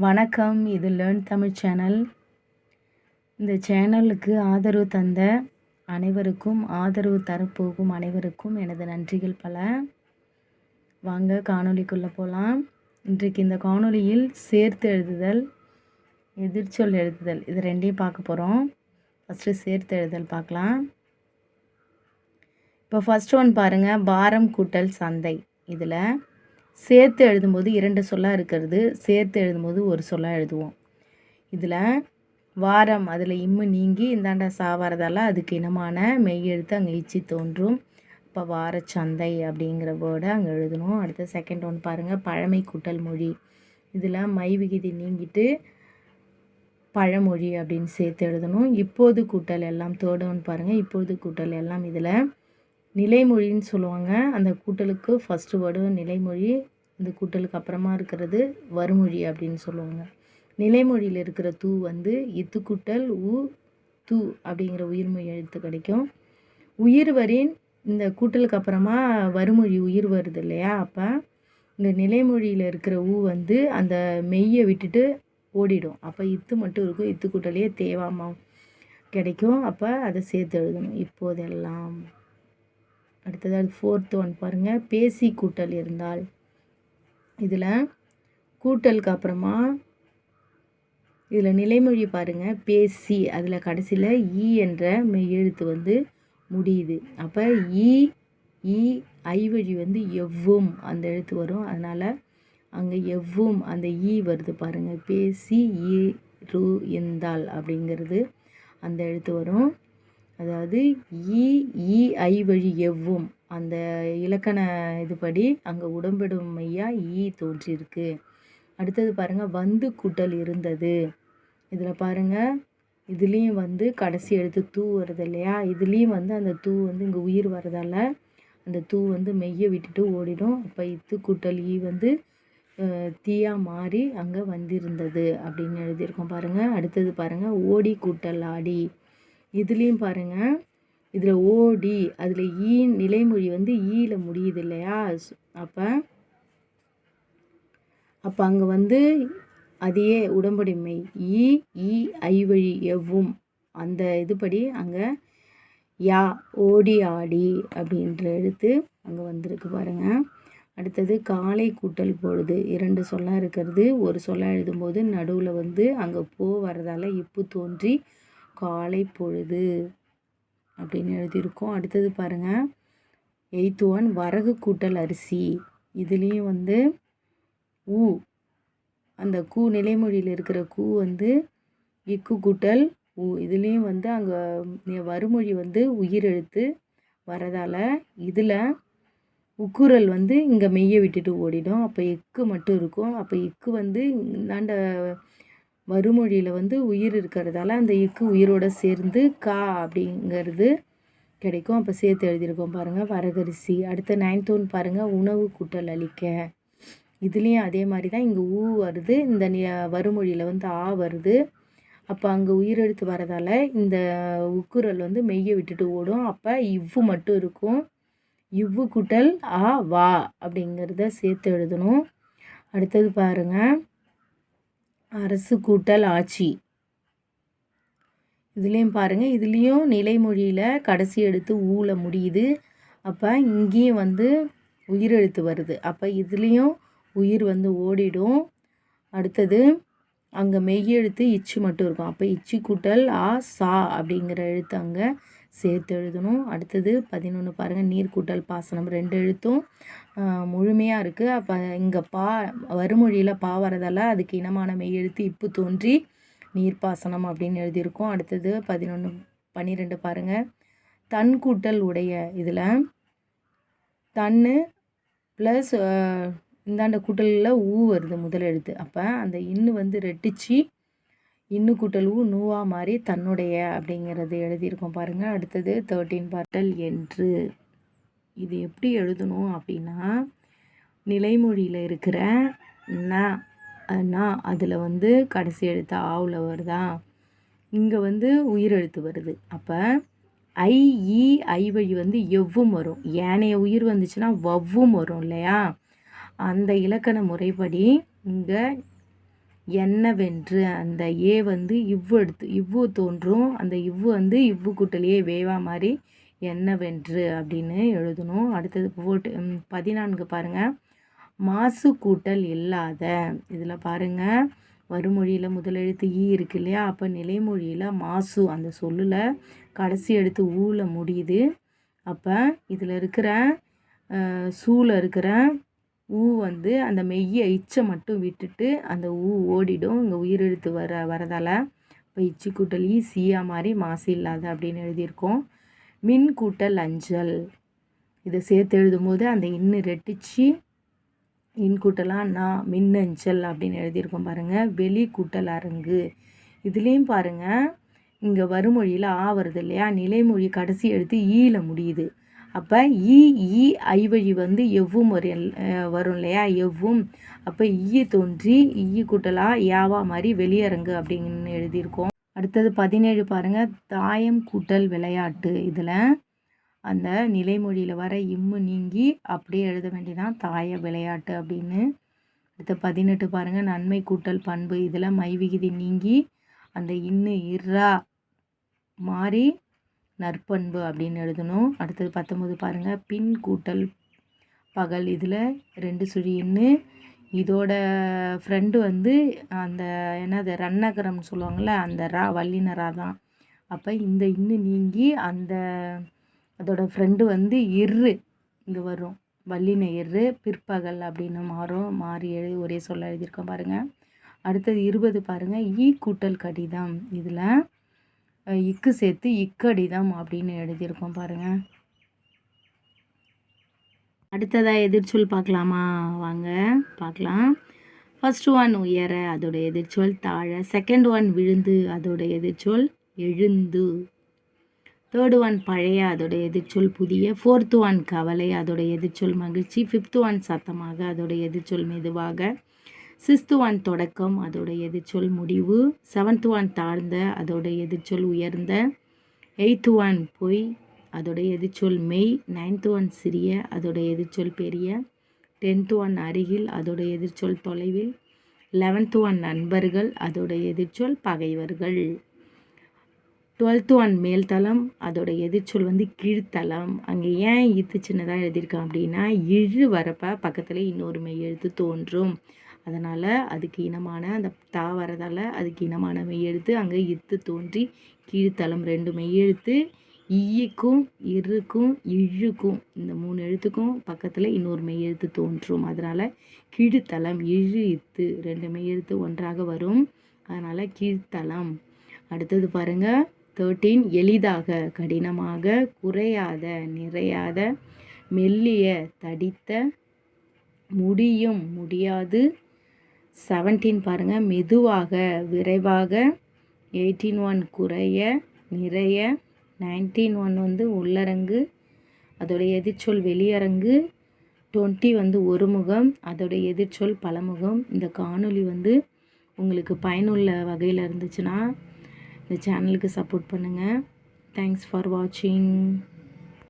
வணக்கம். இது learn Tamil channel. இந்த சேனலுக்கு ஆதரவு தந்த அனைவருக்கும், ஆதரவு தரப்போகும் அனைவருக்கும் எனது நன்றிகள் பல. வாங்க காணொளிக்குள்ளே போகலாம். இன்றைக்கு இந்த காணொளியில் சேர்த்து எழுதுதல், எதிர்ச்சொல் எழுதுதல் இது ரெண்டையும் பார்க்க போகிறோம். ஃபஸ்ட்டு சேர்த்து எழுதுதல் பார்க்கலாம். இப்போ ஃபஸ்ட் ஒன் பாருங்கள், பாரம் கூட்டல் சந்தை. இதில் சேர்த்து எழுதும்போது 2 சொல்லாக இருக்கிறது, சேர்த்து எழுதும்போது ஒரு சொல்லாக எழுதுவோம். இதில் வாரம் அதில் இம்மு நீங்கி இந்தாண்ட சா வரதால் அதுக்கு இனமான மெய் எழுத்து அங்கே இச்சி தோன்றும். இப்போ வாரச்சந்தை அப்படிங்கிற வேர்டை அங்கே எழுதணும். அடுத்த செகண்ட் ஒன் பாருங்கள், பழமை கூட்டல் மொழி. இதில் மை விகுதி நீங்கிட்டு பழமொழி அப்படின்னு சேர்த்து எழுதணும். இப்போது கூட்டல் எல்லாம். தேர்ட் ஒன் பாருங்கள், இப்போது கூட்டல் எல்லாம். இதில் நிலைமொழின்னு சொல்லுவாங்க. அந்த கூட்டலுக்கு ஃபஸ்ட்டு வேர்டு நிலைமொழி, இந்த கூட்டலுக்கு அப்புறமா இருக்கிறது வருமொழி அப்படின்னு சொல்லுவாங்க. நிலைமொழியில் இருக்கிற தூ வந்து இத்து கூட்டல் உ தூ அப்படிங்கிற உயிர்மொழி எழுத்து கிடைக்கும். உயிர் வரின் இந்த கூட்டலுக்கு அப்புறமா வருமொழி உயிர் வருது இல்லையா, அப்போ இந்த நிலைமொழியில் இருக்கிற ஊ வந்து அந்த மெய்யை விட்டுட்டு ஓடிடும். அப்போ இத்து மட்டும் இருக்கும், இத்து கூட்டலையே தேவாமல் கிடைக்கும். அப்போ அதை சேர்த்து எழுதணும். இப்போதெல்லாம். அடுத்தது ஃபோர்த்து ஒன் பாருங்கள், பேசி கூட்டல் இருந்தால். இதில் கூட்டலுக்கு அப்புறமா இதில் நிலைமொழி பாருங்கள், பேசி அதில் கடைசியில் ஈ என்ற மெய் எழுத்து வந்து முடியுது. அப்போ ஈ ஐ வழி வந்து எவ்வும் அந்த எழுத்து வரும். அதனால் அங்கே எவ்வும் அந்த ஈ வருது பாருங்கள். பேசி ஈ ரு இருந்தால் அப்படிங்கிறது அந்த எழுத்து வரும். அதாவது ஈ ஐ வழி எவ்வும் அந்த இலக்கண இதுபடி அங்கே உடம்பிடும் மையா ஈ தோன்றியிருக்கு. அடுத்தது பாருங்கள், வந்து கூட்டல் இருந்தது. இதில் பாருங்கள், இதுலேயும் வந்து கடைசி எழுத்து தூ வருது இல்லையா, இதுலேயும் வந்து அந்த தூ வந்து இங்கே உயிர் வரதால் அந்த தூ வந்து மெய்யை விட்டுட்டு ஓடிடும். அப்போ இத்து கூட்டல் ஈ வந்து தீயா மாறி அங்கே வந்திருந்தது அப்படின்னு எழுதியிருக்கோம் பாருங்கள். அடுத்தது பாருங்கள், ஓடி கூட்டல் ஆடி. இதுலேயும் பாருங்கள், இதில் ஓடி அதில் ஈ நிலைமொழி வந்து ஈயில் முடியுது இல்லையா, அப்போ அங்கே வந்து அதையே உடம்படிமை ஈ ஐ வழி எவ்வும் அந்த இதுபடி அங்கே யா ஓடி ஆடி அப்படின்ற எழுத்து அங்கே வந்திருக்கு பாருங்கள். அடுத்தது காலை கூட்டல் பொழுது. 2 சொல்லாக இருக்கிறது, ஒரு சொல்லாக எழுதும்போது நடுவில் வந்து அங்கே போ வரதால் இப்பு தோன்றி காலை பொழுது அப்படின்னு எழுதியிருக்கோம். அடுத்தது பாருங்கள், 8th ஒன் வரகு கூட்டல் அரிசி. இதுலேயும் வந்து ஊ அந்த கூ நிலைமொழியில் இருக்கிற கூ வந்து இக்கு கூட்டல் ஊ. இதுலேயும் வந்து அங்கே வருமொழி வந்து உயிர் எழுத்து வரதால் இதில் உக்குரல் வந்து இங்கே மெய்யை விட்டுட்டு ஓடிடும். அப்போ இக்கு மட்டும் இருக்கும். அப்போ இக்கு வந்து இந்தாண்ட வருமொழியில் வந்து உயிர் இருக்கிறதால அந்த இக்கு உயிரோடு சேர்ந்து கா அப்படிங்கிறது கிடைக்கும். அப்போ சேர்த்து எழுதியிருக்கோம் பாருங்கள், வரகரிசி. அடுத்த 9th ஒன் பாருங்கள், உணவு கூட்டல் அளிக்க. இதுலேயும் அதே மாதிரி தான் இங்கே ஊ வருது, இந்த வருமொழியில் வந்து ஆ வருது. அப்போ அங்கே உயிரெழுத்து வரதால் இந்த உக்குரல் வந்து மெய்யை விட்டுட்டு ஓடும். அப்போ இவ்வு மட்டும் இருக்கும். இவ்வு கூட்டல் ஆ வா அப்படிங்கிறத சேர்த்து எழுதணும். அடுத்தது பாருங்கள், அரசு கூட்டல் ஆட்சி. இதுலேயும் பாருங்கள், இதுலேயும் நிலைமொழியில் கடைசி எழுத்து ஊல முடியுது. அப்போ இங்கேயும் வந்து உயிரெழுத்து வருது. அப்போ இதுலேயும் உயிர் வந்து ஓடிடும். அடுத்தது அங்கே மெய்யெழுத்து இச்சு மட்டும் இருக்கும். அப்போ இச்சு கூட்டல் ஆ சா அப்படிங்கிற எழுத்து அங்கே சேர்த்து எழுதணும். அடுத்தது 11 பாருங்கள், நீர் கூட்டல் பாசனம். 2 எழுத்தும் முழுமையாக இருக்குது. அப்போ இங்கே வருமொழியில் பா வரதால் அதுக்கு இனமான மெய்யெழுத்து இப்பு தோன்றி நீர்ப்பாசனம் அப்படின்னு எழுதியிருக்கோம். அடுத்தது 12 பாருங்கள், தன் கூட்டல் உடைய. இதில் தன்னு ப்ளஸ் இந்தாண்ட கூட்டலில் ஊ வருது முதல் எழுத்து. அப்போ அந்த இன்னு வந்து ரெட்டிச்சு இன்னு கூட்டல் ஊ நூவா மாதிரி தன்னுடைய அப்படிங்கிறது எழுதியிருக்கோம் பாருங்கள். அடுத்தது 13 பாட்டல் என்று. இது எப்படி எழுதணும் அப்படின்னா, நிலைமொழியில் இருக்கிற நா அதில் வந்து கடைசி எழுத்து ஆவில் வருதா, இங்கே வந்து உயிரெழுத்து வருது. அப்போ ஐ வழி வந்து எவ்வும் வரும். ஏனைய உயிர் வந்துச்சுன்னா வவ்வும் வரும் இல்லையா, அந்த இலக்கண முறைப்படி இங்கே என்னவென்று அந்த ஏ வந்து இவ்வு எடுத்து இவ்வு தோன்றும். அந்த இவ்வு வந்து இவ்வு கூட்டல் ஏ வேவா மாதிரி என்னவென்று அப்படின்னு எழுதணும். அடுத்தது 14 பாருங்கள். மாசு கூட்டல் இல்லாத. இதில் பாருங்கள், வருமொழியில் முதல் எழுத்து ஈ இருக்கு இல்லையா, அப்போ நிலைமொழியில் மாசு அந்த சொல்லில் கடைசி எழுத்து ஊல முடியுது. அப்போ இதில் இருக்கிற சூல இருக்கிற ஊ வந்து அந்த மெய்யை இச்சை மட்டும் விட்டுட்டு அந்த ஊ ஓடிடும். இங்கே உயிரெழுத்து வரதால் இப்போ இச்சி கூட்டல் ஈ சீயா மாதிரி மாசு இல்லாத அப்படின்னு எழுதியிருக்கோம். மின் கூட்டல் அஞ்சல். இதை சேர்த்து எழுதும் போது அந்த இன்னு ரெட்டிச்சு இன் கூட்டலாம் நான் மின்னஞ்சல் அப்படின்னு எழுதியிருக்கோம் பாருங்கள். வெளி கூட்டல் அரங்கு. இதுலேயும் பாருங்கள், இங்கே வருமொழியில் ஆ வருது இல்லையா, நிலைமொழி கடைசி எழுத்து ஈல முடியுது. அப்போ ஈ ஐவழி வந்து எவ்வும் வரும் இல்லையா, எவ்வும். அப்போ ஈ தோன்றி ஈ கூட்டலா யாவா மாதிரி வெளியரங்கு அப்படின்னு எழுதியிருக்கோம். அடுத்தது 17 பாருங்கள். தாயம் கூட்டல் விளையாட்டு. இதில் அந்த நிலைமொழியில் வர இம்மு நீங்கி அப்படியே எழுத வேண்டியதான் தாய விளையாட்டு அப்படின்னு. அடுத்த 18 பாருங்கள். நன்மை கூட்டல் பண்பு. இதில் மைவிகுதி நீங்கி அந்த இன்னு இர்ரா மாறி நற்பண்பு அப்படின்னு எழுதணும். அடுத்தது 19 பாருங்கள். பின் கூட்டல் பகல். இதில் 2 சுழி இன்னு, இதோட ஃப்ரெண்டு வந்து அந்த என்னது ரன்னகரம்னு சொல்லுவாங்கள்ல, அந்த ரா வல்லினரா தான். அப்போ இந்த இன்னு நீங்கி அந்த அதோட ஃப்ரெண்டு வந்து இரு இங்கே வரும், வல்லின இரு, பிற்பகல் அப்படின்னு மாறி ஒரே சொல்ல எழுதியிருக்கோம் பாருங்கள். அடுத்தது 20 பாருங்கள். ஈ கூட்டல் கடிதம். இதில் இக்கு சேர்த்து இக்கடிதம் அப்படின்னு எழுதியிருக்கோம் பாருங்கள். அடுத்ததாக எதிர்ச்சொல் பார்க்கலாமா? வாங்க பார்க்கலாம். ஃபர்ஸ்ட் ஒன் உயர, அதோட எதிர்ச்சொல் தாழ. செகண்ட் ஒன் விழுந்து, அதோட எதிர்ச்சொல் எழுந்து. தேர்டு ஒன் பழைய, அதோட எதிர்ச்சொல் புதிய. ஃபோர்த்து ஒன் கவலை, அதோட எதிர்ச்சொல் மகிழ்ச்சி. ஃபிஃப்த்து ஒன் சத்தமாக, அதோட எதிர்ச்சொல் மெதுவாக. சிக்ஸ்த்து ஒன் தொடக்கம், அதோட எதிர்ச்சொல் முடிவு. செவன்த்து ஒன் தாழ்ந்த, அதோட எதிர்ச்சொல் உயர்ந்த. எயித்து ஒன் பொய், அதோட எதிர்ச்சொல் மெய். நைன்த்து ஒன் சிறிய, அதோட எதிர்ச்சொல் பெரிய. 10th ஒன் அருகில், அதோட எதிர்ச்சொல் தொலைவில். 11th ஒன் நண்பர்கள், அதோட எதிர்ச்சொல் பகைவர்கள். 12th ஒன் மேல்தளம், அதோட எதிர்ச்சொல் வந்து கீழ்த்தளம். அங்கே ஏன் இத்து சின்னதாக எழுதியிருக்கேன் அப்படின்னா, இழு வரப்ப பக்கத்தில் இன்னொரு மெய் எழுத்து தோன்றும். அதனால் அதுக்கு இனமான அந்த தா வரதால் அதுக்கு இனமான மெய்யெழுத்து அங்கே இத்து தோன்றி கீழ்த்தளம் 2 மெய்யெழுத்து. ஈக்கும் இருக்கும் இழுக்கும் இந்த 3 எழுத்துக்கும் பக்கத்தில் இன்னொரு மெய்யெழுத்து தோன்றும். அதனால் கீழ்த்தளம் இழு இத்து 2 மெய்யெழுத்து ஒன்றாக வரும். அதனால் கீழ்த்தளம். அடுத்தது பாருங்கள். 13 எளிதாக, கடினமாக, குறையாத, நிறையாத, மெல்லிய, தடித்த, முடியும், முடியாது. 17 பாருங்கள். மெதுவாக, விரைவாக. 18 ஒன் குறைய, நிறைய. 19 ஒன் வந்து உள்ளரங்கு, அதோடைய எதிர்ச்சொல் வெளியரங்கு. 20 வந்து ஒருமுகம், அதோடைய எதிர்ச்சொல் பலமுகம். இந்த காணொளி வந்து உங்களுக்கு பயனுள்ள வகையில் இருந்துச்சுன்னா இந்த சேனலுக்கு சப்போர்ட் பண்ணுங்கள். தேங்க்ஸ் ஃபார் வாட்சிங்.